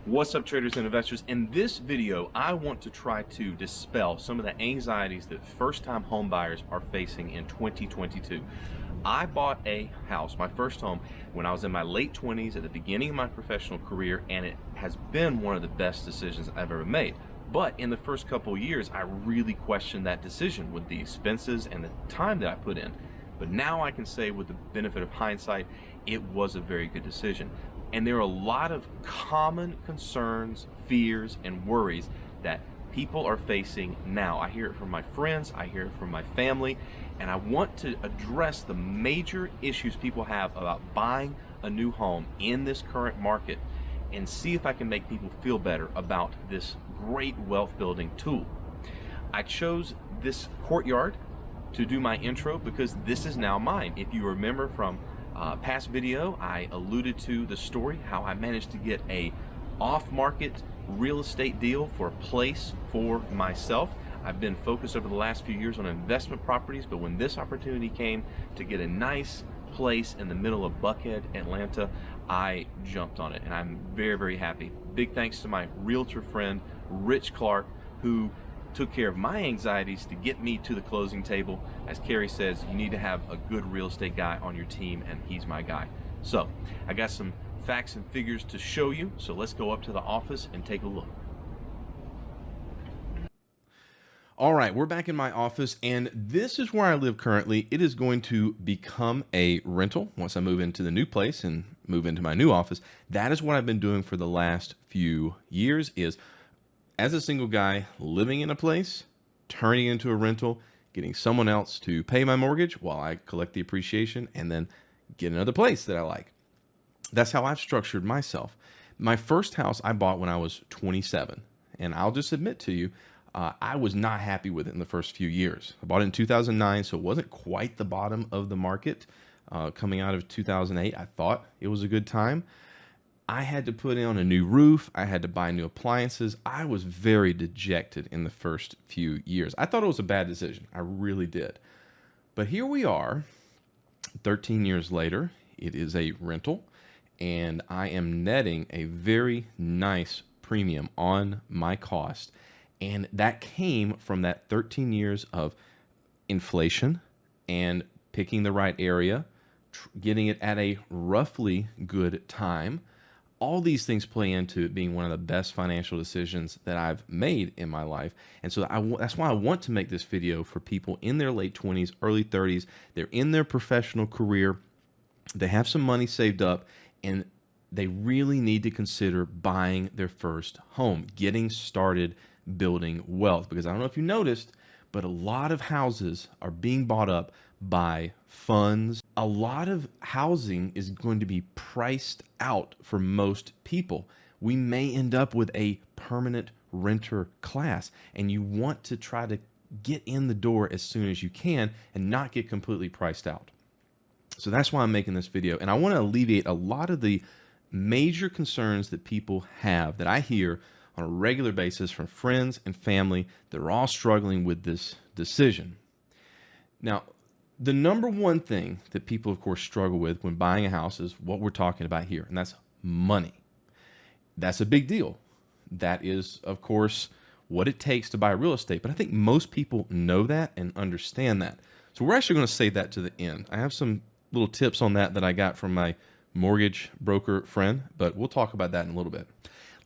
What's up, traders and investors? In this video, I want to try to dispel some of the anxieties that first-time home buyers are facing in 2022. I bought a house, my first home, when I was in my late 20s at the beginning of my professional career, and it has been one of the best decisions I've ever made. But in the first couple of years, I really questioned that decision with the expenses and the time that I put in. But now I can say, with the benefit of hindsight, it was a very good decision. And there are a lot of common concerns, fears, and worries that people are facing now. I hear it from my friends, I hear it from my family, and I want to address the major issues people have about buying a new home in this current market and see if I can make people feel better about this great wealth building tool. I chose this courtyard to do my intro because this is now mine. If you remember from past video, I alluded to the story, how I managed to get a off-market real estate deal for a place for myself. I've been focused over the last few years on investment properties, but when this opportunity came to get a nice place in the middle of Buckhead, Atlanta, I jumped on it, and I'm very, very happy. Big thanks to my realtor friend, Rich Clark, who took care of my anxieties to get me to the closing table. As Carrie says, you need to have a good real estate guy on your team, and he's my guy. So I got some facts and figures to show you, so let's go up to the office and take a look. All right, we're back in my office, and this is where I live currently. It is going to become a rental once I move into the new place and move into my new office. That is what I've been doing for the last few years, is as a single guy living in a place, turning it into a rental, getting someone else to pay my mortgage while I collect the appreciation, and then get another place that I like. That's how I've structured myself. My first house I bought when I was 27, and I'll just admit to you, I was not happy with it in the first few years. I bought it in 2009, so it wasn't quite the bottom of the market. Coming out of 2008, I thought it was a good time. I had to put in a new roof. I had to buy new appliances. I was very dejected in the first few years. I thought it was a bad decision. I really did. But here we are, 13 years later. It is a rental, and I am netting a very nice premium on my cost. And that came from that 13 years of inflation and picking the right area, getting it at a roughly good time. All these things play into it being one of the best financial decisions that I've made in my life. And so that's why I want to make this video for people in their late 20s, early 30s. They're in their professional career. They have some money saved up, and they really need to consider buying their first home, getting started building wealth. Because I don't know if you noticed, but a lot of houses are being bought up by funds. A lot of housing is going to be priced out for most people. We may end up with a permanent renter class, and you want to try to get in the door as soon as you can and not get completely priced out. So that's why I'm making this video, and I want to alleviate a lot of the major concerns that people have that I hear on a regular basis from friends and family that are all struggling with this decision. Now, the number one thing that people, of course, struggle with when buying a house is what we're talking about here, and that's money. That's a big deal. That is, of course, what it takes to buy real estate, but I think most people know that and understand that. So we're actually going to save that to the end. I have some little tips on that I got from my mortgage broker friend, but we'll talk about that in a little bit.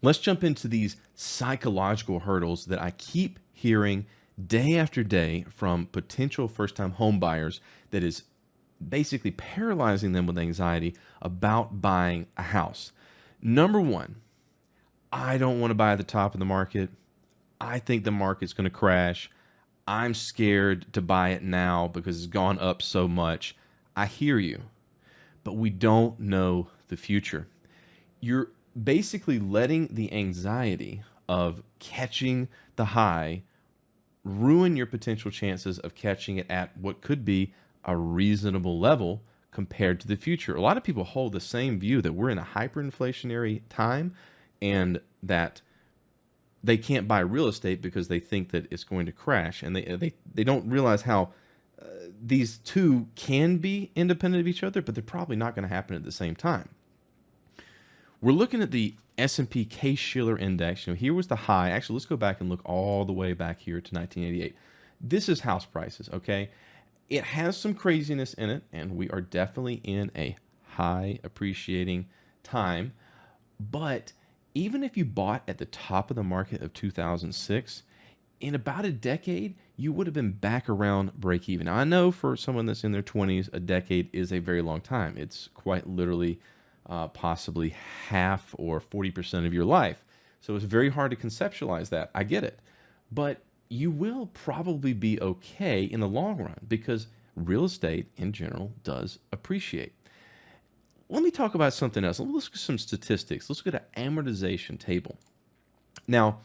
Let's jump into these psychological hurdles that I keep hearing day after day from potential first-time home buyers that is basically paralyzing them with anxiety about buying a house. Number one, I don't want to buy at the top of the market. I think the market's going to crash. I'm scared to buy it now because it's gone up so much. I hear you, but we don't know the future. You're basically letting the anxiety of catching the high ruin your potential chances of catching it at what could be a reasonable level compared to the future. A lot of people hold the same view that we're in a hyperinflationary time and that they can't buy real estate because they think that it's going to crash, and they don't realize how these two can be independent of each other, but they're probably not going to happen at the same time. We're looking at the S&P Case-Shiller Index, here was the high. Actually, let's go back and look all the way back here to 1988. This is house prices, okay? It has some craziness in it, and we are definitely in a high appreciating time. But even if you bought at the top of the market of 2006, in about a decade, you would have been back around break even. Now, I know for someone that's in their 20s, a decade is a very long time. It's quite literally possibly half or 40% of your life. So it's very hard to conceptualize that. I get it. But you will probably be okay in the long run because real estate in general does appreciate. Let me talk about something else. Let's look at some statistics. Let's look at an amortization table. Now,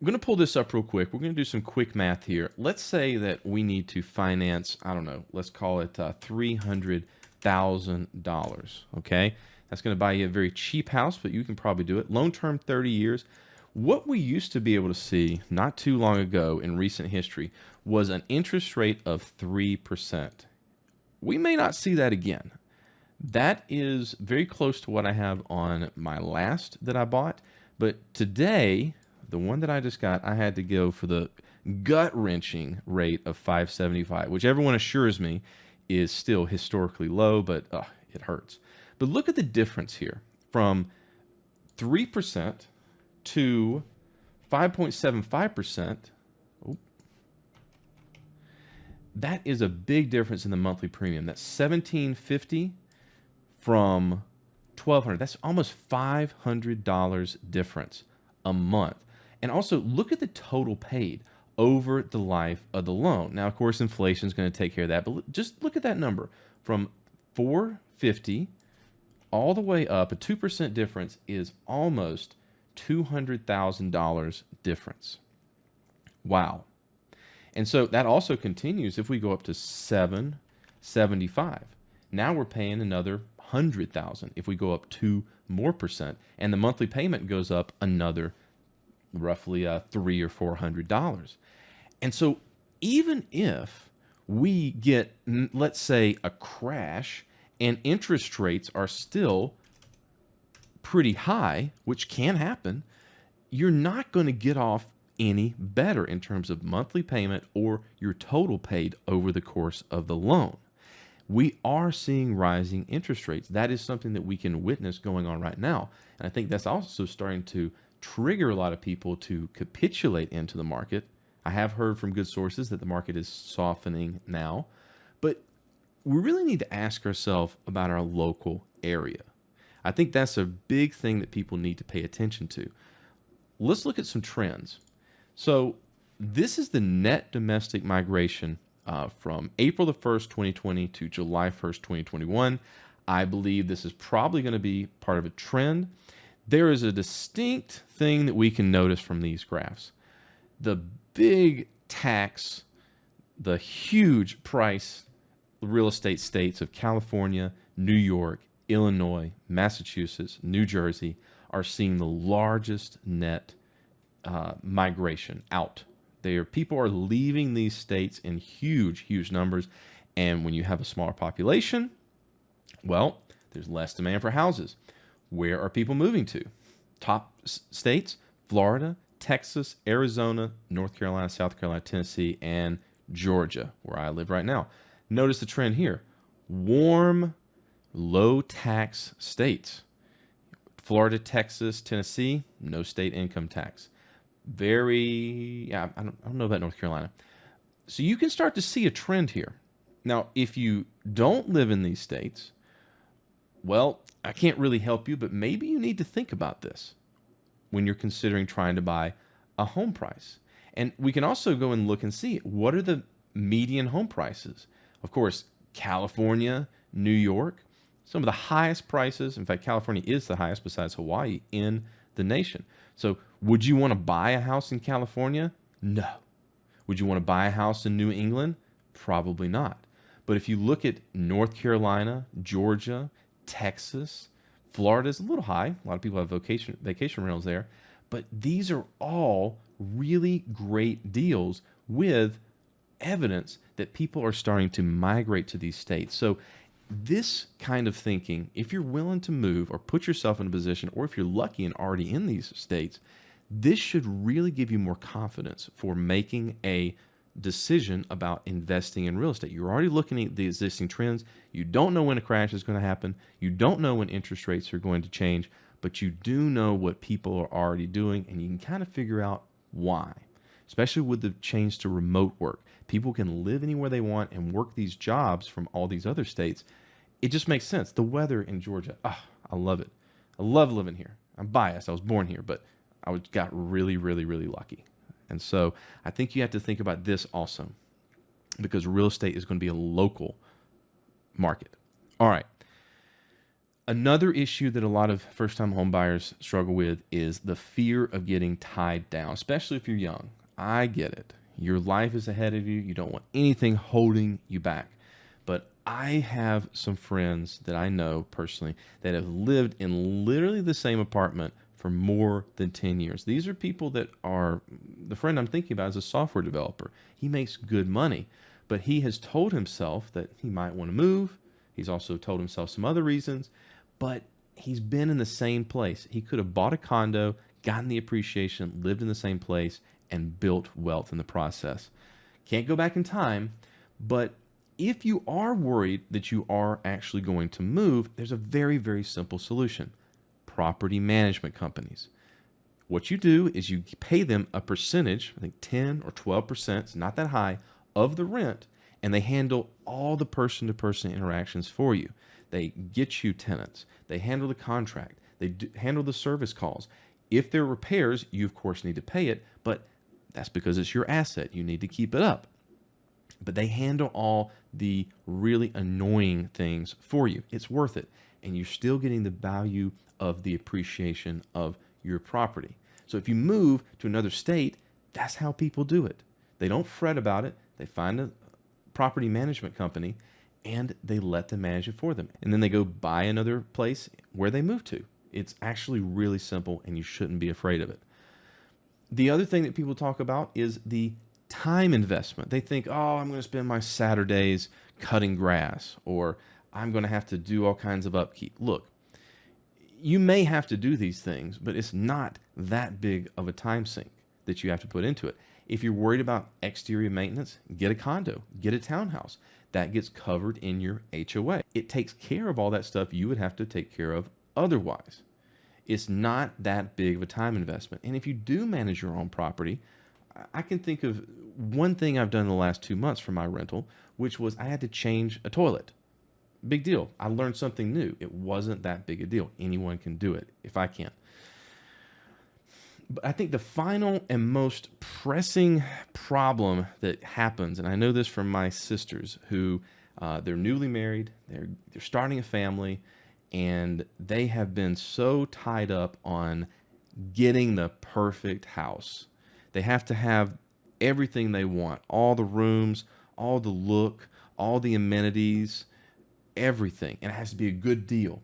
I'm going to pull this up real quick. We're going to do some quick math here. Let's say that we need to finance, I don't know, let's call it $300,000, okay? That's going to buy you a very cheap house, but you can probably do it. Loan term, 30 years. What we used to be able to see not too long ago in recent history was an interest rate of 3%. We may not see that again. That is very close to what I have on my last that I bought. But today, the one that I just got, I had to go for the gut-wrenching rate of 5.75, which everyone assures me is still historically low, but it hurts. But look at the difference here from 3% to 5.75%. That is a big difference in the monthly premium. That's $1,750 from $1,200. That's almost $500 difference a month. And also look at the total paid over the life of the loan. Now, of course, inflation is going to take care of that, but just look at that number from $450 all the way up. A 2% difference is almost $200,000 difference. Wow. And so that also continues if we go up to 775. Now we're paying another 100,000 if we go up 2 more percent, and the monthly payment goes up another roughly $300 or $400. And so even if we get, let's say, a crash and interest rates are still pretty high, which can happen, you're not going to get off any better in terms of monthly payment or your total paid over the course of the loan. We are seeing rising interest rates. That is something that we can witness going on right now. And I think that's also starting to trigger a lot of people to capitulate into the market. I have heard from good sources that the market is softening now, but we really need to ask ourselves about our local area. I think that's a big thing that people need to pay attention to. Let's look at some trends. So this is the net domestic migration from April the 1st, 2020 to July 1st, 2021. I believe this is probably going to be part of a trend. There is a distinct thing that we can notice from these graphs. The big tax, the huge price real estate states of California, New York, Illinois, Massachusetts, New Jersey are seeing the largest net migration out. People are leaving these states in huge, huge numbers. And when you have a smaller population, well, there's less demand for houses. Where are people moving to? Top states: Florida, Texas, Arizona, North Carolina, South Carolina, Tennessee, and Georgia, where I live right now. Notice the trend here. Warm, low tax states. Florida, Texas, Tennessee, no state income tax. I don't know about North Carolina. So you can start to see a trend here. Now, if you don't live in these states, well, I can't really help you, but maybe you need to think about this when you're considering trying to buy a home price. And we can also go and look and see what are the median home prices. Of course, California, New York, some of the highest prices. In fact, California is the highest besides Hawaii in the nation. So would you want to buy a house in California? No. Would you want to buy a house in New England? Probably not. But if you look at North Carolina, Georgia, Texas, Florida is a little high. A lot of people have vacation rentals there. But these are all really great deals with evidence that people are starting to migrate to these states. So This kind of thinking, if you're willing to move or put yourself in a position, or if you're lucky and already in these states, this should really give you more confidence for making a decision about investing in real estate. You're already looking at the existing trends. You don't know when a crash is going to happen. You don't know when interest rates are going to change, but you do know what people are already doing, and you can kind of figure out why. Especially with the change to remote work. People can live anywhere they want and work these jobs from all these other states. It just makes sense. The weather in Georgia, I love it. I love living here. I'm biased. I was born here, but got really, really, really lucky. And so I think you have to think about this also, because real estate is going to be a local market. All right. Another issue that a lot of first-time home buyers struggle with is the fear of getting tied down, especially if you're young. I get it. Your life is ahead of you. You don't want anything holding you back. But I have some friends that I know personally that have lived in literally the same apartment for more than 10 years. These are people that are, the friend I'm thinking about is a software developer. He makes good money, but he has told himself that he might want to move. He's also told himself some other reasons, but he's been in the same place. He could have bought a condo, gotten the appreciation, lived in the same place, and built wealth in the process. Can't go back in time, but if you are worried that you are actually going to move, there's a very, very simple solution. Property management companies. What you do is you pay them a percentage, I think 10 or 12%, it's not that high, of the rent, and they handle all the person-to-person interactions for you. They get you tenants. They handle the contract. They handle the service calls. If there are repairs, you of course need to pay it, but that's because it's your asset. You need to keep it up. But they handle all the really annoying things for you. It's worth it. And you're still getting the value of the appreciation of your property. So if you move to another state, that's how people do it. They don't fret about it. They find a property management company and they let them manage it for them. And then they go buy another place where they move to. It's actually really simple and you shouldn't be afraid of it. The other thing that people talk about is the time investment. They think, oh, I'm going to spend my Saturdays cutting grass, or I'm going to have to do all kinds of upkeep. Look, you may have to do these things, but it's not that big of a time sink that you have to put into it. If you're worried about exterior maintenance, get a condo, get a townhouse. That gets covered in your HOA. It takes care of all that stuff you would have to take care of otherwise. It's not that big of a time investment. And if you do manage your own property, I can think of one thing I've done in the last 2 months for my rental, which was I had to change a toilet. Big deal. I learned something new. It wasn't that big a deal. Anyone can do it if I can. But I think the final and most pressing problem that happens, and I know this from my sisters who they're newly married, they're starting a family, and they have been so tied up on getting the perfect house. They have to have everything they want, all the rooms, all the look, all the amenities, everything. And it has to be a good deal.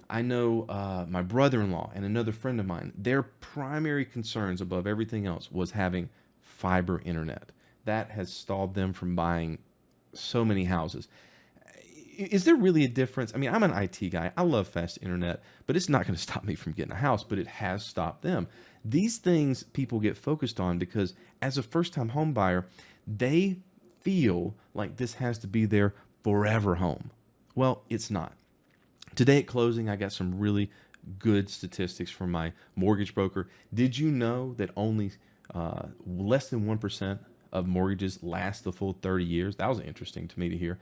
I know my brother-in-law and another friend of mine, their primary concerns above everything else was having fiber internet. That has stalled them from buying so many houses. Is there really a difference? I mean, I'm an IT guy. I love fast internet, but it's not going to stop me from getting a house, but it has stopped them. These things people get focused on because as a first-time home buyer, they feel like this has to be their forever home. Well, it's not. Today at closing, I got some really good statistics from my mortgage broker. Did you know that only less than 1% of mortgages last the full 30 years? That was interesting to me to hear.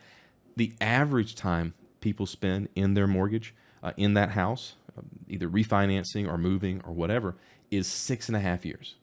The average time people spend in their mortgage, in that house, either refinancing or moving or whatever, is 6.5 years.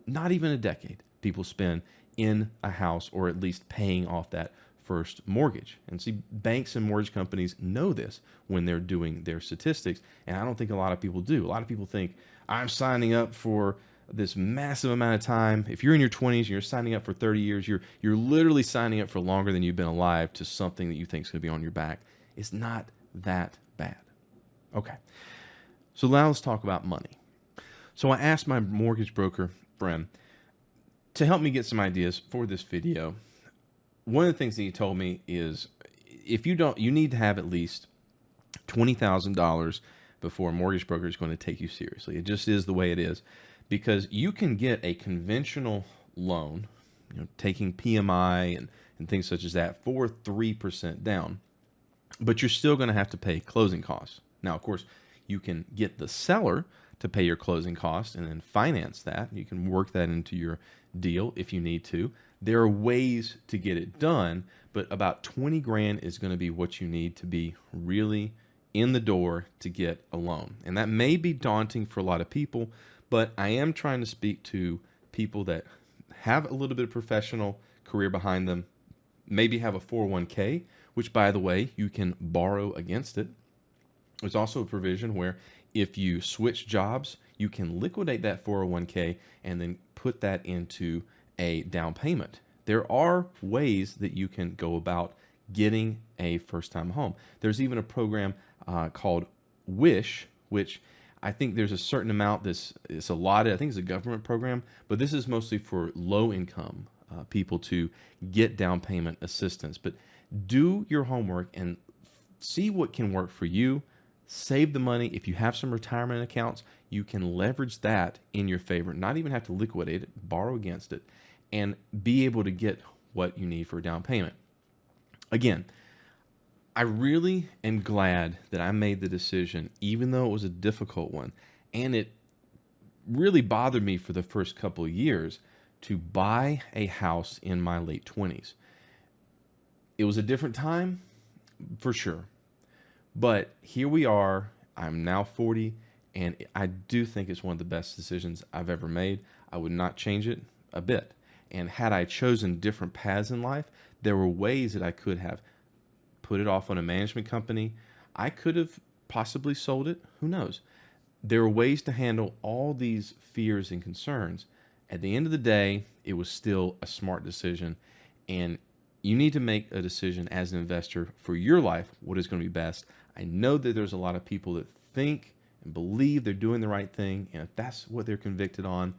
Not even a decade people spend in a house or at least paying off that first mortgage. And see, banks and mortgage companies know this when they're doing their statistics, and I don't think a lot of people do. A lot of people think, I'm signing up for this massive amount of time. If you're in your 20s and you're signing up for 30 years, you're literally signing up for longer than you've been alive to something that you think is going to be on your back. It's not that bad. Okay, so now let's talk about money. So I asked my mortgage broker friend to help me get some ideas for this video. One of the things that he told me is if you don't, you need to have at least $20,000 before a mortgage broker is going to take you seriously. It just is the way it is, because you can get a conventional loan, taking PMI and things such as that for 3% down, but you're still going to have to pay closing costs. Now, of course, you can get the seller to pay your closing costs and then finance that. You can work that into your deal if you need to. There are ways to get it done, but about 20 grand is going to be what you need to be really in the door to get a loan. And that may be daunting for a lot of people, but I am trying to speak to people that have a little bit of professional career behind them, maybe have a 401k, which, by the way, you can borrow against it. There's also a provision where if you switch jobs, you can liquidate that 401k and then put that into a down payment. There are ways that you can go about getting a first-time home. There's even a program called Wish, which I think there's a certain amount that's it's allotted. I think it's a government program, but this is mostly for low-income people to get down payment assistance. But do your homework and see what can work for you. Save the money. If you have some retirement accounts, you can leverage that in your favor, not even have to liquidate it, borrow against it, and be able to get what you need for a down payment. Again, I really am glad that I made the decision, even though it was a difficult one, and it really bothered me for the first couple of years, to buy a house in my late 20s. It was a different time, for sure. But here we are. I'm now 40, and I do think it's one of the best decisions I've ever made. I would not change it a bit. And had I chosen different paths in life, there were ways that I could have put it off on a management company. I could have possibly sold it. Who knows? There are ways to handle all these fears and concerns. At the end of the day, it was still a smart decision. And you need to make a decision as an investor for your life, what is going to be best. I know that there's a lot of people that think and believe they're doing the right thing, and if that's what they're convicted on,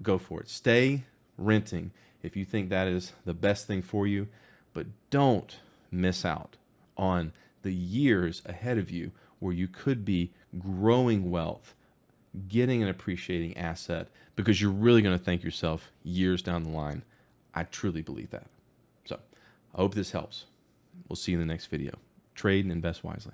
go for it. Stay renting if you think that is the best thing for you, but don't miss out on the years ahead of you where you could be growing wealth, getting an appreciating asset, because you're really going to thank yourself years down the line. I truly believe that. So I hope this helps. We'll see you in the next video. Trade and invest wisely.